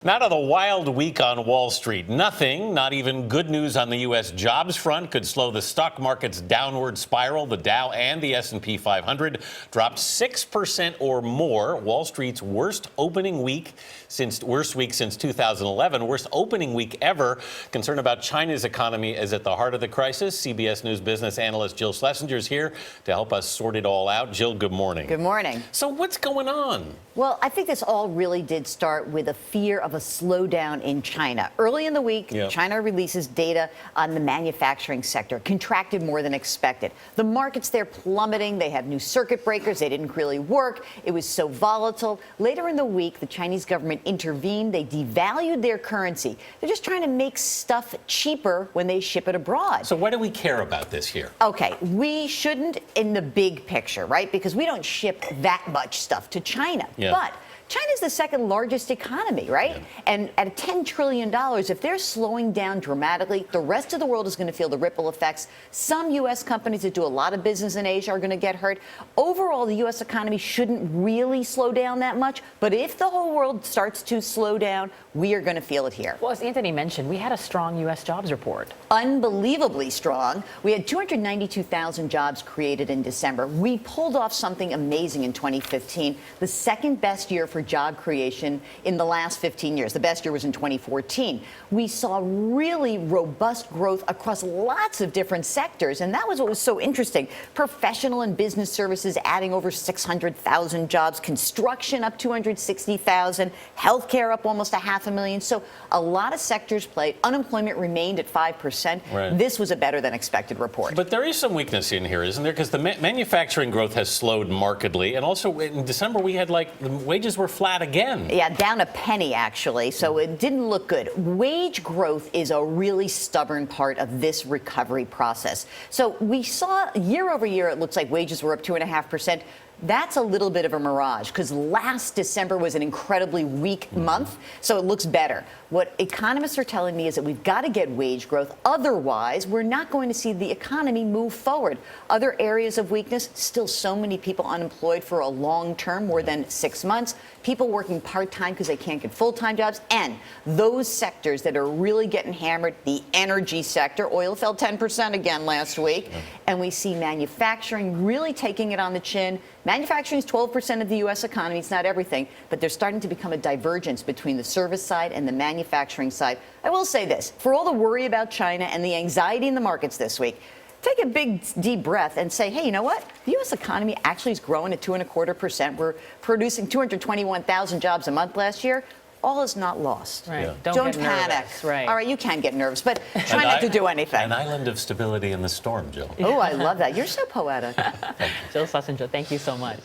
Not of the wild week on Wall Street. Nothing, not even good news on the U.S. jobs front, could slow the stock market's downward spiral. The Dow and the S&P 500 dropped 6% or more. Wall Street's worst week since 2011, worst opening week ever. Concern about China's economy is at the heart of the crisis. CBS News business analyst Jill Schlesinger is here to help us sort it all out. Jill, good morning. Good morning. So what's going on? Well, I think this all really did start with a fear of a slowdown in China. Early in the week, China releases data on the manufacturing sector, contracted more than expected. The markets there plummeting. They have new circuit breakers. They didn't really work. It was so volatile. Later in the week, the Chinese government intervened. They devalued their currency. They're just trying to make stuff cheaper when they ship it abroad. So why do we care about this here? Okay, we shouldn't in the big picture, right? Because we don't ship that much stuff to China. But China's the second largest economy, right? And at $10 trillion, if they're slowing down dramatically, the rest of the world is going to feel the ripple effects. Some U.S. companies that do a lot of business in Asia are going to get hurt. Overall, the U.S. economy shouldn't really slow down that much. But if the whole world starts to slow down, we are going to feel it here. Well, as Anthony mentioned, we had a strong U.S. jobs report. Unbelievably strong. We had 292,000 jobs created in December. We pulled off something amazing in 2015, the second best year for job creation in the last 15 years. The best year was in 2014. We saw really robust growth across lots of different sectors, and that was what was so interesting. Professional and business services adding over 600,000 jobs, construction up 260,000, healthcare up almost 500,000. So a lot of sectors played. Unemployment remained at 5%. Right. This was a better than expected report. But there is some weakness in here, isn't there? Because the manufacturing growth has slowed markedly. And also in December, we had the wages were flat again. Yeah, down a penny, actually. So it didn't look good. Wage growth is a really stubborn part of this recovery process. So we saw year over year, it looks like wages were up 2.5%. That's a little bit of a mirage because last December was an incredibly weak month, so it looks better. What economists are telling me is that we've got to get wage growth. Otherwise, we're not going to see the economy move forward. Other areas of weakness, still so many people unemployed for a long term, more than 6 months, people working part-time because they can't get full-time jobs, and those sectors that are really getting hammered, the energy sector, oil fell 10% again last week, and we see manufacturing really taking it on the chin. Manufacturing is 12% of the U.S. economy. It's not everything, but there's starting to become a divergence between the service side and the manufacturing side. I will say this, for all the worry about China and the anxiety in the markets this week, take a big, deep breath and say, hey, you know what? The U.S. economy actually is growing at 2.25%. We're producing 221,000 jobs a month last year. All is not lost. Right. Yeah. Don't get panic. Nervous. Right. All right, you can get nervous, but try not to do anything. An island of stability in the storm, Jill. Oh, I love that. You're so poetic. Jill Schlesinger, thank you so much.